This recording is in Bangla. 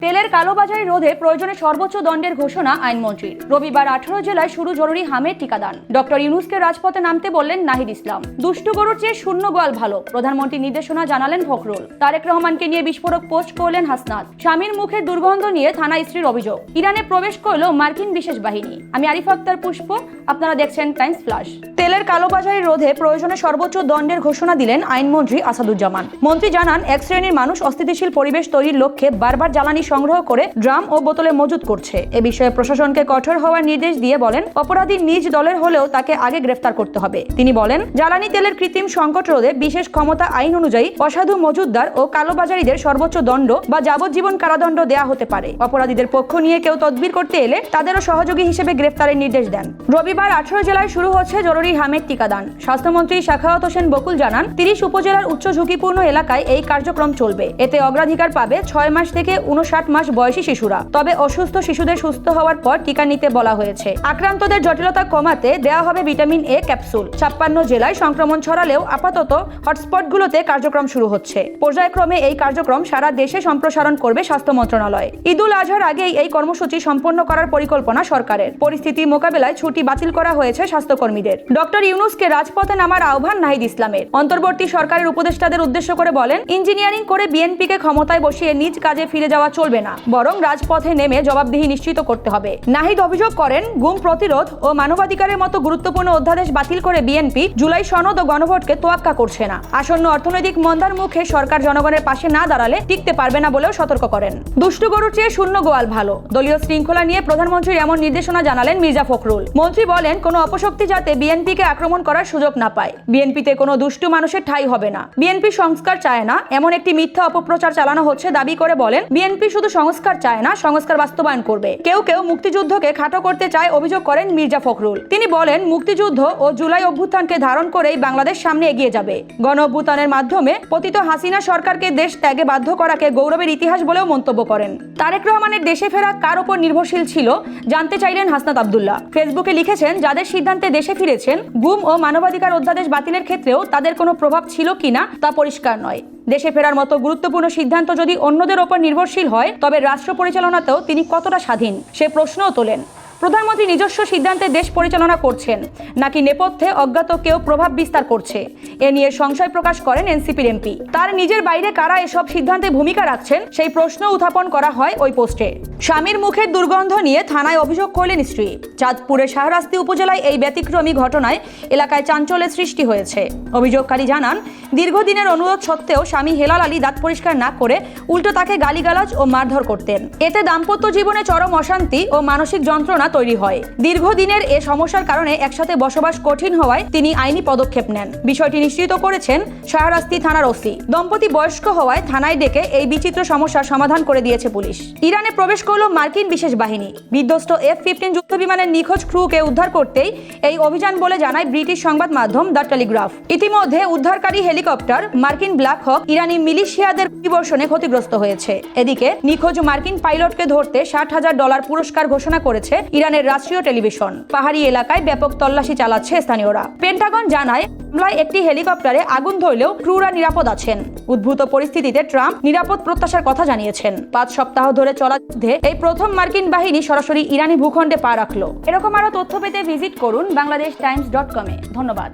তেলের কালোবাজারি রোধে প্রয়োজনে সর্বোচ্চ দণ্ডের ঘোষণা আইনমন্ত্রীর। রবিবার 18 জেলায় শুরু জরুরি হামের টিকাদান। ডক্টর ইউনূসকে রাজপথে নামতে বললেন নাহিদ ইসলাম। দুষ্টু গরুর চেয়ে শূন্য গোয়াল ভালো, প্রধানমন্ত্রীর নির্দেশনা জানালেন ফখরুল। তারেক রহমানকে নিয়ে বিস্ফোরক পোস্ট করলেন হাসনাত। স্বামীর মুখের দুর্গন্ধ নিয়ে থানায় স্ত্রীর অভিযোগ। ইরানে প্রবেশ করল মার্কিন বিশেষ বাহিনী। আমি আরিফ আক্তার পুষ্প, আপনারা দেখছেন টাইমস ফ্ল্যাশ। তেলের কালোবাজারি রোধে প্রয়োজনে সর্বোচ্চ দণ্ডের ঘোষণা দিলেন আইনমন্ত্রী আসাদুজ্জামান। মন্ত্রী জানান, এক শ্রেণীর মানুষ অস্থিতিশীল পরিবেশ তৈরির লক্ষ্যে বারবার জ্বালানি সংগ্রহ করে ড্রাম ও বোতলে মজুত করছে। এ বিষয়ে প্রশাসনকে কঠোর হওয়ার নির্দেশ দিয়ে বলেন, অপরাধী নিজ দলের হলেও তাকে আগে গ্রেফতার করতে হবে। তিনি বলেন, জ্বালানি তেলের কৃত্রিম সংকট রোধে বিশেষ ক্ষমতা আইন অনুযায়ী অসাধু মজুতদার ও কালোবাজারিদের সর্বোচ্চ দণ্ড বা যাবজ্জীবন কারাদণ্ড দেয়া হতে পারে। অপরাধীদের পক্ষ নিয়ে কেউ তদবির করতে এলে তাদেরও সহযোগী হিসেবে গ্রেফতারের নির্দেশ দেন। রবিবার 18 জেলায় শুরু হচ্ছে জরুরি হামের টিকাদান। স্বাস্থ্যমন্ত্রী সাখাওয়াত হোসেন বকুল জানান, 30 উপজেলার উচ্চ ঝুঁকিপূর্ণ এলাকায় এই কার্যক্রম চলবে। এতে অগ্রাধিকার পাবে 6 মাস থেকে 59 মাস বয়সী শিশুরা। তবে অসুস্থ শিশুদের সুস্থ হওয়ার পর টিকা নিতে বলা হয়েছে। আক্রান্তদের জটিলতা কমাতে দেওয়া হবে ভিটামিন এ ক্যাপসুল। 56 জেলায় সংক্রমণ ছড়ালেও আপাতত হটস্পটগুলোতে কার্যক্রম শুরু হচ্ছে। পর্যায়ক্রমে এই কার্যক্রম সারা দেশে সম্প্রসারণ করবে স্বাস্থ্য মন্ত্রণালয়। ঈদুল আজহার আগেই এই কর্মসূচি সম্পন্ন করার পরিকল্পনা সরকারের। পরিস্থিতি মোকাবেলায় ছুটি বাতিল করা হয়েছে স্বাস্থ্যকর্মীদের। ডক্টর ইউনূসকে রাজপথে নামার আহ্বান নাহিদ ইসলামের। অন্তর্বর্তী সরকারের উপদেষ্টাদের উদ্দেশ্য করে বলেন, ইঞ্জিনিয়ারিং করে বিএনপিকে ক্ষমতায় বসিয়ে নিজ কাজে ফিরে যাওয়া চলবে না, বরং রাজপথে নেমে জবাবদিহি নিশ্চিত করতে হবে। নাহিদ অভিযোগ করেন, গুম প্রতিরোধ ও মানবাধিকারের মতো গুরুত্বপূর্ণ অধ্যাদেশ বাতিল করে বিএনপি জুলাই সনদ ও গণভোটকে তোয়াক্কা করছে না। আসন্ন অর্থনৈতিক মন্দার মুখে সরকার জনগণের পাশে না দাঁড়ালে টিকতে পারবে না বলেও সতর্ক করেন। দুষ্টু গরুর চেয়ে শূন্য গোয়াল ভালো, দলীয় শৃঙ্খলা নিয়ে প্রধানমন্ত্রীর এমন নির্দেশনা জানালেন মির্জা ফখরুল। মন্ত্রী বলেন, কোনো অপশক্তি যাতে বিএনপিকে আক্রমণ করার সুযোগ না পায়। বিএনপিতে কোনো দুষ্টু মানুষের ঠাঁই হবে না। বিএনপি সংস্কার চায় না, এমন একটি মিথ্যা অপপ্রচার চালানো হচ্ছে দাবি করে বলেন, বিএনপি শুধু সংস্কার চায় না, সংস্কার বাস্তবায়ন করবে। কেউ কেউ মুক্তিযুদ্ধকে খাটো করতে চায় অভিযোগ করেন মির্জা ফখরুল। তিনি বলেন, মুক্তিযুদ্ধ ও জুলাই অভ্যুত্থানকে ধারণ করেই বাংলাদেশ সামনে এগিয়ে যাবে। গণ অভ্যুত্থানের মাধ্যমে পতিত হাসিনা সরকারকে দেশ ত্যাগে বাধ্য করাকে গৌরবের ইতিহাস বলেও মন্তব্য করেন। তারেক রহমানের দেশে ফেরা কার ওপর নির্ভরশীল ছিল জানতে চাইলেন হাসনাত আব্দুল্লাহ। ফেসবুকে লিখেছেন, যাদের সিদ্ধান্তে দেশে ফিরেছেন, গুম ও মানবাধিকার অধ্যাদেশ বাতিলের ক্ষেত্রেও তাদের কোনো প্রভাব ছিল কিনা তা পরিষ্কার নয়। দেশে ফেরার মতো গুরুত্বপূর্ণ সিদ্ধান্ত যদি অন্যদের ওপর নির্ভরশীল হয়, তবে রাষ্ট্র পরিচালনাতেও তিনি কতটা স্বাধীন সে প্রশ্নও তোলেন। প্রধানমন্ত্রী নিজস্ব সিদ্ধান্তে দেশ পরিচালনা করছেন নাকি নেপথ্যে অজ্ঞাত কেউ প্রভাব বিস্তার করছে, এ নিয়ে সংশয় প্রকাশ করেন এনসিপির এমপি। তার নিজের বাইরে কারা এসব সিদ্ধান্তে ভূমিকা রাখছেন সেই প্রশ্ন উত্থাপন করা হয় ওই পোস্টে। স্বামীর মুখের দুর্গন্ধ নিয়ে থানায় অভিযোগ করলেন স্ত্রী। চাঁদপুরের শাহরাস্তি উপজেলায় এই ব্যতিক্রমী ঘটনায় এলাকায় চাঞ্চল্যের সৃষ্টি হয়েছে। অভিযোগকারী জানান, দীর্ঘদিনের অনুরোধ সত্ত্বেও স্বামী হেলাল আলী দাঁত পরিষ্কার না করে উল্টো তাকে গালিগালাজ ও মারধর করতেন। এতে দাম্পত্য জীবনে চরম অশান্তি ও মানসিক যন্ত্রণা তৈরি হয়। দীর্ঘদিনের এ সমস্যার কারণে একসাথে বসবাস কঠিন হওয়ায় তিনি আইনি পদক্ষেপ নেন। বিষয়টি নিশ্চিত করেছেন শাহরাস্তি থানার ওসি। দম্পতি বয়স্ক হওয়ায় থানায় ডেকে এই বিচিত্র সমস্যার সমাধান করে দিয়েছে পুলিশ। ইরানে প্রবেশ করল মার্কিন বিশেষ বাহিনী। বিধ্বস্ত F-15 যুদ্ধ বিমানের নিখোঁজ ক্রুকে উদ্ধার করতেই এই অভিযান বলে জানায় ব্রিটিশ সংবাদ মাধ্যম দ্য টেলিগ্রাফ। ইতিমধ্যে উদ্ধারকারী হেলিকপ্টার মার্কিন ব্ল্যাক হক ইরানি মিলিশিয়াদের পরিবর্ষণে ক্ষতিগ্রস্ত হয়েছে। এদিকে নিখোঁজ মার্কিন পাইলটকে ধরতে $60,000 পুরস্কার ঘোষণা করেছে ইরানের রাষ্ট্রীয় টেলিভিশন। পাহাড়ি এলাকায় ব্যাপক তল্লাশি চালাচ্ছে স্থানীয়রা। পেন্টাগন জানায়, হামলায় একটি হেলিকপ্টারে আগুন ধরলেও ক্রুরা নিরাপদ আছেন। উদ্ভূত পরিস্থিতিতে ট্রাম্প নিরাপদ প্রত্যাশার কথা জানিয়েছেন। 5 সপ্তাহ ধরে চলা যুদ্ধে এই প্রথম মার্কিন বাহিনী সরাসরি ইরানি ভূখণ্ডে পা রাখলো। এরকম আরো তথ্য পেতে ভিজিট করুন bangladeshtimes.com-এ। ধন্যবাদ।